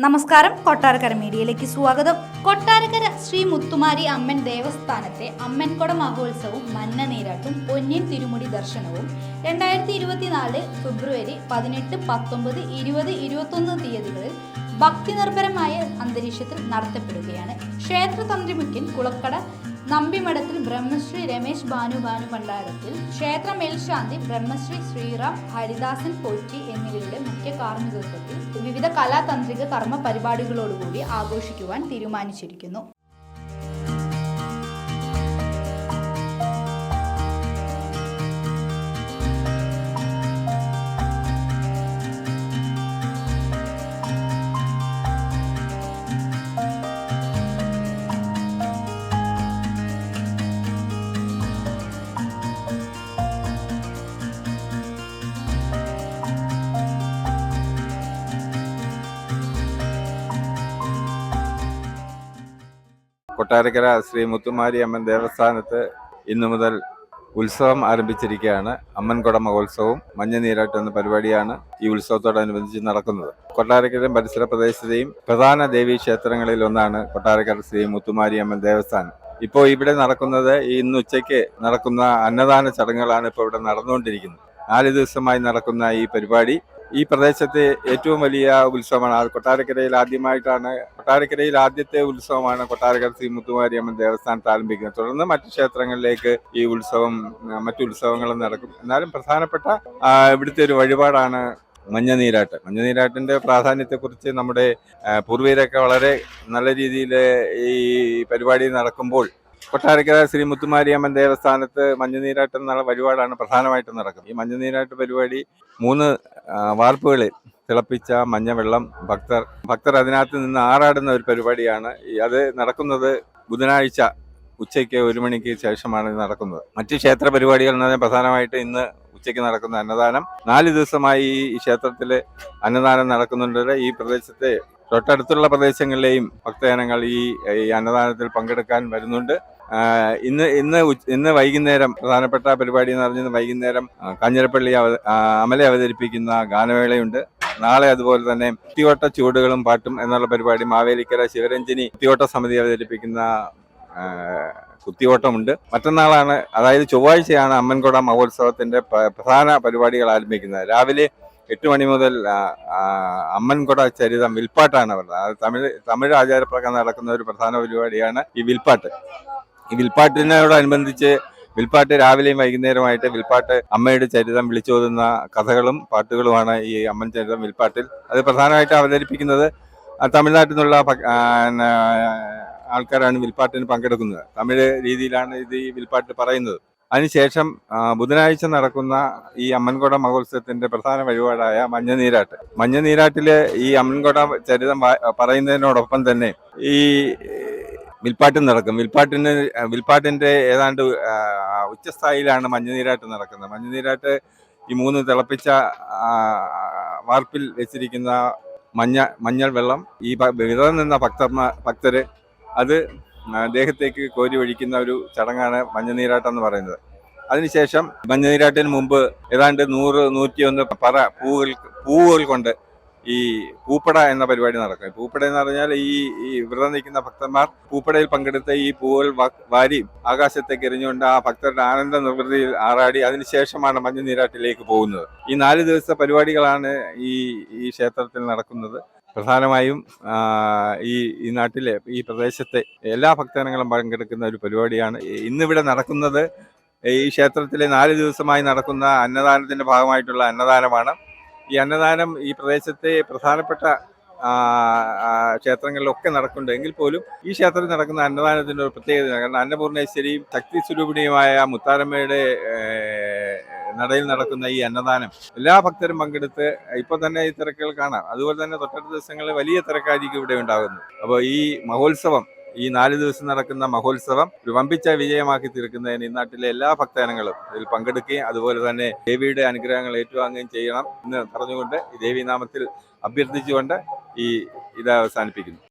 നമസ്കാരം, കൊട്ടാരക്കര മീഡിയയിലേക്ക് സ്വാഗതം. കൊട്ടാരക്കര ശ്രീ മുത്തുമാരി അമ്മൻ ദേവസ്ഥാനത്തെ അമ്മൻകൊട മഹോത്സവവും മഞ്ഞനീരാട്ടും പൊന്നിൻ തിരുമുടി ദർശനവും 2024 ഫെബ്രുവരി 18, 19, 20, 21 തീയതികളിൽ ഭക്തിനിർഭരമായ അന്തരീക്ഷത്തിൽ നടത്തപ്പെടുകയാണ്. ക്ഷേത്രതന്ത്രി മുഖ്യൻ കുളക്കട നമ്പിമഠത്തിൽ ബ്രഹ്മശ്രീ രമേശ് ഭാനു ഭണ്ഡാരത്തിൽ, ക്ഷേത്ര മേൽശാന്തി ബ്രഹ്മശ്രീ ശ്രീറാം ഹരിദാസൻ പോറ്റി എന്നിവരുടെ മുഖ്യ കാർമ്മികത്വത്തിൽ വിവിധ കലാതന്ത്രിക കർമ്മ പരിപാടികളോടുകൂടി ആഘോഷിക്കുവാൻ തീരുമാനിച്ചിരിക്കുന്നു. കൊട്ടാരക്കര ശ്രീ മുത്തുമാരി അമ്മൻ ദേവസ്ഥാനത്ത് ഇന്നു മുതൽ ഉത്സവം ആരംഭിച്ചിരിക്കുകയാണ്. അമ്മൻകൊട മഹോത്സവവും മഞ്ഞനീരാട്ട് എന്ന പരിപാടിയാണ് ഈ ഉത്സവത്തോടനുബന്ധിച്ച് നടക്കുന്നത്. കൊട്ടാരക്കരയും പരിസര പ്രദേശത്തെയും പ്രധാന ദേവീ ക്ഷേത്രങ്ങളിൽ ഒന്നാണ് കൊട്ടാരക്കര ശ്രീ മുത്തുമാരി അമ്മൻ ദേവസ്ഥാനം. ഇപ്പോൾ ഇവിടെ നടക്കുന്നത് ഇന്ന് ഉച്ചയ്ക്ക് നടക്കുന്ന അന്നദാന ചടങ്ങുകളാണ് ഇപ്പോൾ ഇവിടെ നടന്നുകൊണ്ടിരിക്കുന്നത്. 4 ദിവസമായി നടക്കുന്ന ഈ പരിപാടി ഈ പ്രദേശത്തെ ഏറ്റവും വലിയ ഉത്സവമാണ്. കൊട്ടാരക്കരയിൽ ആദ്യത്തെ ഉത്സവമാണ് കൊട്ടാരക്കര ശ്രീ മുത്തുമാരി അമ്മൻ ദേവസ്ഥാനത്ത് ആരംഭിക്കുന്നത്. തുടർന്ന് മറ്റു ക്ഷേത്രങ്ങളിലേക്ക് ഈ ഉത്സവം മറ്റു ഉത്സവങ്ങളും നടക്കും. എന്നാലും പ്രധാനപ്പെട്ട ഇവിടുത്തെ ഒരു വഴിപാടാണ് മഞ്ഞനീരാട്ട്. മഞ്ഞനീരാട്ടിന്റെ പ്രാധാന്യത്തെക്കുറിച്ച് നമ്മുടെ പൂർവികരൊക്കെ വളരെ നല്ല രീതിയിൽ ഈ പരിപാടി നടക്കുമ്പോൾ കൊട്ടാരക്കര ശ്രീ മുത്തുമാരി അമ്മൻ ദേവസ്ഥാനത്ത് മഞ്ഞനീരാട്ട് എന്നുള്ള വഴിപാടാണ് പ്രധാനമായിട്ടും നടക്കുന്നത്. ഈ മഞ്ഞനീരാട്ട് പരിപാടി 3 വാർപ്പുകളിൽ തിളപ്പിച്ച മഞ്ഞവെള്ളം ഭക്തർ അതിനകത്ത് നിന്ന് ആറാടുന്ന ഒരു പരിപാടിയാണ്. അത് നടക്കുന്നത് ബുധനാഴ്ച ഉച്ചയ്ക്ക് 1 മണിക്ക് ശേഷമാണ് നടക്കുന്നത്. മറ്റ് ക്ഷേത്ര പരിപാടികൾ എന്ന് പറഞ്ഞാൽ പ്രധാനമായിട്ട് ഇന്ന് ഉച്ചയ്ക്ക് നടക്കുന്ന അന്നദാനം. 4 ദിവസമായി ഈ ക്ഷേത്രത്തിൽ അന്നദാനം നടക്കുന്നുണ്ട്. ഈ പ്രദേശത്തെ തൊട്ടടുത്തുള്ള പ്രദേശങ്ങളിലെയും ഭക്തജനങ്ങൾ ഈ അന്നദാനത്തിൽ പങ്കെടുക്കാൻ വരുന്നുണ്ട്. ഇന്ന് വൈകുന്നേരം പ്രധാനപ്പെട്ട പരിപാടി എന്ന് പറഞ്ഞത് വൈകുന്നേരം കാഞ്ഞിരപ്പള്ളി അമല അവതരിപ്പിക്കുന്ന ഗാനമേളയുണ്ട്. നാളെ അതുപോലെ തന്നെ കുത്തിയോട്ട ചൂടുകളും പാട്ടും എന്നുള്ള പരിപാടി മാവേലിക്കര ശിവരഞ്ജിനി കുത്തിയോട്ട സമിതി അവതരിപ്പിക്കുന്ന കുത്തിയോട്ടമുണ്ട്. മറ്റന്നാളാണ്, അതായത് ചൊവ്വാഴ്ചയാണ് അമ്മൻകൊട മഹോത്സവത്തിന്റെ പ്രധാന പരിപാടികൾ ആരംഭിക്കുന്നത്. രാവിലെ 8 മണി മുതൽ അമ്മൻകൊട ചരിതം വിൽപ്പാട്ടാണ് അവരുടെ തമിഴ് ആചാരപ്രകാരം നടക്കുന്ന ഒരു പ്രധാന പരിപാടിയാണ് ഈ വിൽപ്പാട്ട്. ഈ വിൽപ്പാട്ടിനോടനുബന്ധിച്ച് വിൽപ്പാട്ട് രാവിലെയും വൈകുന്നേരമായിട്ട് വിൽപ്പാട്ട് അമ്മയുടെ ചരിതം വിളിച്ചോതുന്ന കഥകളും പാട്ടുകളുമാണ് ഈ അമ്മൻ ചരിതം വിൽപ്പാട്ടിൽ. അത് പ്രധാനമായിട്ട് അവതരിപ്പിക്കുന്നത് തമിഴ്നാട്ടിൽ നിന്നുള്ള ആൾക്കാരാണ് വിൽപ്പാട്ടിന് പങ്കെടുക്കുന്നത്. തമിഴ് രീതിയിലാണ് ഈ വിൽപ്പാട്ട് പറയുന്നത്. അതിനുശേഷം ബുധനാഴ്ച നടക്കുന്ന ഈ അമ്മൻകൊട മഹോത്സവത്തിന്റെ പ്രധാന വഴിപാടായ മഞ്ഞനീരാട്ടില് ഈ അമ്മൻകൊട ചരിതം പറയുന്നതിനോടൊപ്പം തന്നെ ഈ വിൽപ്പാട്ടും നടക്കും. വിൽപ്പാട്ടിന്റെ ഏതാണ്ട് ഉച്ചസ്ഥായിലാണ് മഞ്ഞനീരാട്ട് നടക്കുന്നത്. മഞ്ഞനീരാട്ട് ഈ 3 തിളപ്പിച്ച വാർപ്പിൽ വെച്ചിരിക്കുന്ന മഞ്ഞൾ വെള്ളം ഈ വിതർന്നു നിന്ന ഭക്തര് അത് ദേഹത്തേക്ക് കോരി ഒഴിക്കുന്ന ഒരു ചടങ്ങാണ് മഞ്ഞനീരാട്ടെന്ന് പറയുന്നത്. അതിനുശേഷം മഞ്ഞനീരാട്ടിന് മുമ്പ് ഏതാണ്ട് 100-101 പൂവുകൾ കൊണ്ട് ഈ പൂപ്പട എന്ന പരിപാടി നടക്കും. പൂപ്പട എന്ന് പറഞ്ഞാൽ ഈ വ്രതം നിൽക്കുന്ന ഭക്തന്മാർ പൂപ്പടയിൽ പങ്കെടുത്ത ഈ പൂവുകൾ വാരി ആകാശത്തേക്ക് എറിഞ്ഞുകൊണ്ട് ആ ഭക്തരുടെ ആനന്ദ നിർവൃതിയിൽ ആറാടി അതിനുശേഷമാണ് മഞ്ഞനീരാട്ടിലേക്ക് പോകുന്നത്. ഈ 4 ദിവസത്തെ പരിപാടികളാണ് ഈ ക്ഷേത്രത്തിൽ നടക്കുന്നത്. പ്രധാനമായും ഈ നാട്ടിലെ ഈ പ്രദേശത്തെ എല്ലാ ഭക്തജനങ്ങളും പങ്കെടുക്കുന്ന ഒരു പരിപാടിയാണ് ഇന്നിവിടെ നടക്കുന്നത്. ഈ ക്ഷേത്രത്തിലെ 4 ദിവസമായി നടക്കുന്ന അന്നദാനത്തിന്റെ ഭാഗമായിട്ടുള്ള അന്നദാനമാണ്. ഈ അന്നദാനം ഈ പ്രദേശത്തെ പ്രധാനപ്പെട്ട ക്ഷേത്രങ്ങളിലൊക്കെ നടക്കുന്നുണ്ടെങ്കിൽ പോലും ഈ ക്ഷേത്രത്തിൽ നടക്കുന്ന അന്നദാനത്തിന്റെ ഒരു പ്രത്യേകത, കാരണം അന്നപൂർണേശ്വരിയും ശക്തി സ്വരൂപിണിയുമായ മുത്താരമ്മയുടെ നടയിൽ നടക്കുന്ന ഈ അന്നദാനം എല്ലാ ഭക്തരും പങ്കെടുത്ത് ഇപ്പോൾ തന്നെ ഈ തിരക്കുകൾ കാണാം. അതുപോലെ തന്നെ തൊട്ടടുത്ത ദിവസങ്ങളിൽ വലിയ തിരക്കായിരിക്കും ഇവിടെ ഉണ്ടാകുന്നത്. അപ്പോൾ ഈ മഹോത്സവം, ഈ 4 ദിവസം നടക്കുന്ന മഹോത്സവം ഒരു വമ്പിച്ച വിജയമാക്കി തീർക്കുന്നതിന് ഈ നാട്ടിലെ എല്ലാ ഭക്തജനങ്ങളും ഇതിൽ പങ്കെടുക്കുകയും അതുപോലെ തന്നെ ദേവിയുടെ അനുഗ്രഹങ്ങൾ ഏറ്റുവാങ്ങുകയും ചെയ്യണം എന്ന് പറഞ്ഞുകൊണ്ട് ഈ ദേവീനാമത്തിൽ അഭ്യർത്ഥിച്ചുകൊണ്ട് ഇത് അവസാനിപ്പിക്കുന്നു.